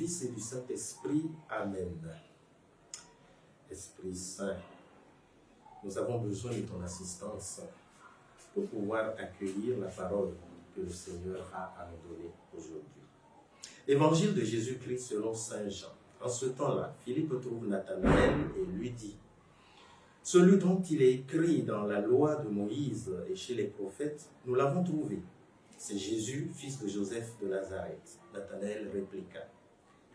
Fils et du Saint-Esprit. Amen. Esprit Saint, nous avons besoin de ton assistance pour pouvoir accueillir la parole que le Seigneur a à nous donner aujourd'hui. Évangile de Jésus-Christ selon Saint Jean. En ce temps-là, Philippe trouve Nathanaël et lui dit: celui dont il est écrit dans la loi de Moïse et chez les prophètes, nous l'avons trouvé. C'est Jésus, fils de Joseph de Nazareth. Nathanaël répliqua: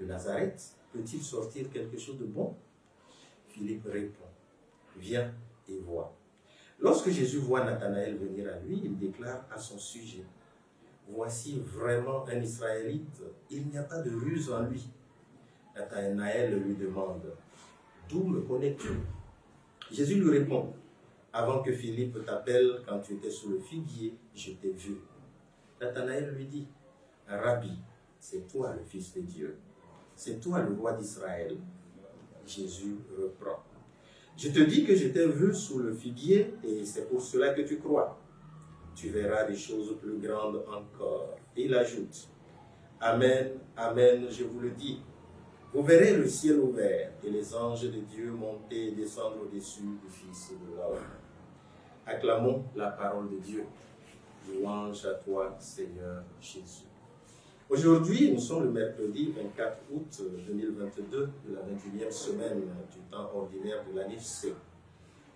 de Nazareth peut-il sortir quelque chose de bon? Philippe répond: viens et vois. Lorsque Jésus voit Nathanaël venir à lui, il déclare à son sujet: voici vraiment un Israélite, il n'y a pas de ruse en lui. Nathanaël lui demande: d'où me connais-tu? Jésus lui répond: avant que Philippe t'appelle, quand tu étais sous le figuier, je t'ai vu. Nathanaël lui dit: Rabbi, c'est toi le Fils de Dieu, c'est toi le roi d'Israël. Jésus reprend: je te dis que je t'ai vu sous le figuier et c'est pour cela que tu crois. Tu verras des choses plus grandes encore. Et il ajoute: amen, amen, je vous le dis. Vous verrez le ciel ouvert et les anges de Dieu monter et descendre au-dessus du Fils de l'homme. Acclamons la parole de Dieu. Louange à toi, Seigneur Jésus. Aujourd'hui, nous sommes le mercredi 24 août 2022 de la 21e semaine du temps ordinaire de l'année C.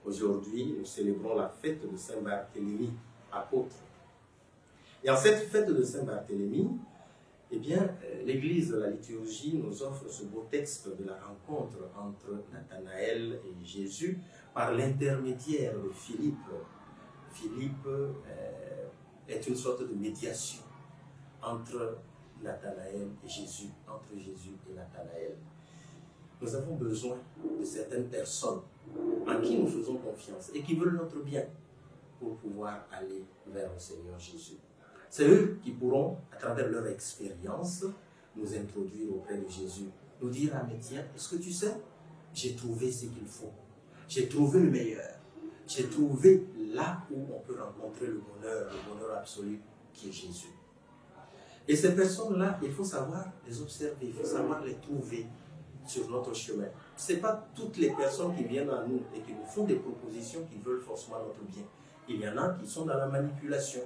Aujourd'hui, nous célébrons la fête de Saint-Barthélemy, apôtre. Et en cette fête de Saint-Barthélemy, eh bien, l'Église de la liturgie nous offre ce beau texte de la rencontre entre Nathanaël et Jésus par l'intermédiaire de Philippe. Philippe est une sorte de médiation entre Nathanaël et Jésus, entre Jésus et Nathanaël. Nous avons besoin de certaines personnes en qui nous faisons confiance et qui veulent notre bien pour pouvoir aller vers le Seigneur Jésus. C'est eux qui pourront, à travers leur expérience, nous introduire auprès de Jésus. Nous dire: ah mais tiens, est-ce que tu sais, j'ai trouvé ce qu'il faut. J'ai trouvé le meilleur. J'ai trouvé là où on peut rencontrer le bonheur absolu qui est Jésus. Et ces personnes-là, il faut savoir les observer, il faut savoir les trouver sur notre chemin. Ce n'est pas toutes les personnes qui viennent à nous et qui nous font des propositions qui veulent forcément notre bien. Il y en a qui sont dans la manipulation.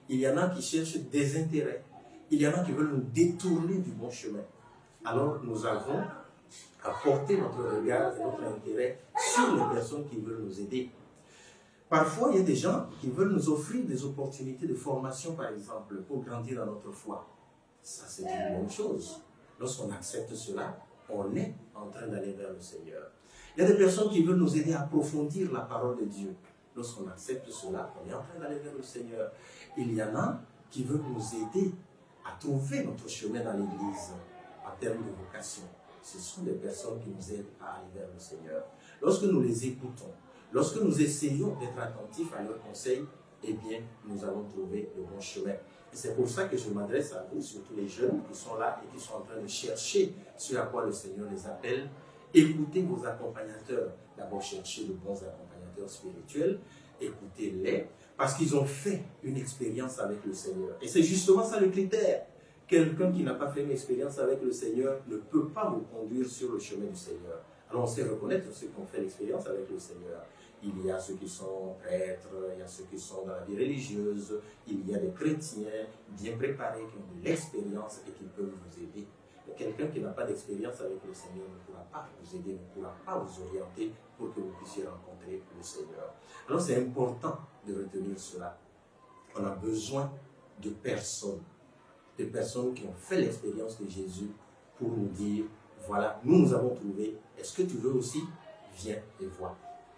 Il y en a qui cherchent des intérêts. Il y en a qui veulent nous détourner du bon chemin. Alors nous avons à porter notre regard et notre intérêt sur les personnes qui veulent nous aider. Parfois, il y a des gens qui veulent nous offrir des opportunités de formation, par exemple, pour grandir dans notre foi. Ça, c'est une bonne chose. Lorsqu'on accepte cela, on est en train d'aller vers le Seigneur. Il y a des personnes qui veulent nous aider à approfondir la parole de Dieu. Lorsqu'on accepte cela, on est en train d'aller vers le Seigneur. Il y en a qui veulent nous aider à trouver notre chemin dans l'Église en termes de vocation. Ce sont des personnes qui nous aident à aller vers le Seigneur. Lorsque nous les écoutons, lorsque nous essayons d'être attentifs à leurs conseils, eh bien, nous allons trouver le bon chemin. Et c'est pour ça que je m'adresse à vous, surtout les jeunes qui sont là et qui sont en train de chercher ce à quoi le Seigneur les appelle. Écoutez vos accompagnateurs. D'abord, cherchez de bons accompagnateurs spirituels. Écoutez-les, parce qu'ils ont fait une expérience avec le Seigneur. Et c'est justement ça le critère. Quelqu'un qui n'a pas fait une expérience avec le Seigneur ne peut pas vous conduire sur le chemin du Seigneur. Alors on sait reconnaître ceux qui ont fait l'expérience avec le Seigneur. Il y a ceux qui sont prêtres, il y a ceux qui sont dans la vie religieuse, il y a des chrétiens bien préparés qui ont de l'expérience et qui peuvent vous aider. Mais quelqu'un qui n'a pas d'expérience avec le Seigneur ne pourra pas vous aider, ne pourra pas vous orienter pour que vous puissiez rencontrer le Seigneur. Alors c'est important de retenir cela. On a besoin de personnes qui ont fait l'expérience de Jésus pour nous dire: voilà, nous avons trouvé, est-ce que tu veux aussi? Viens et vois.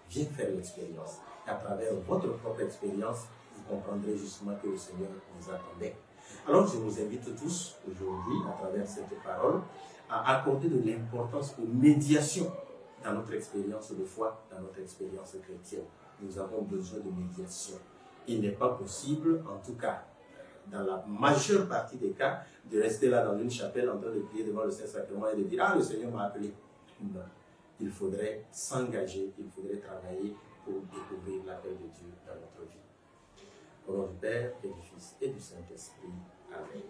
Viens faire l'expérience. Et à travers votre propre expérience, vous comprendrez justement que le Seigneur vous attendait. Alors je vous invite tous aujourd'hui, à travers cette parole, à accorder de l'importance aux médiations dans notre expérience de foi, dans notre expérience chrétienne. Nous avons besoin de médiation. Il n'est pas possible, en tout cas, dans la majeure partie des cas, de rester là dans une chapelle en train de prier devant le Saint-Sacrement et de dire: ah, le Seigneur m'a appelé. Non. Il faudrait s'engager, il faudrait travailler pour découvrir l'appel de Dieu dans notre vie. Au nom du Père et du Fils et du Saint-Esprit. Amen.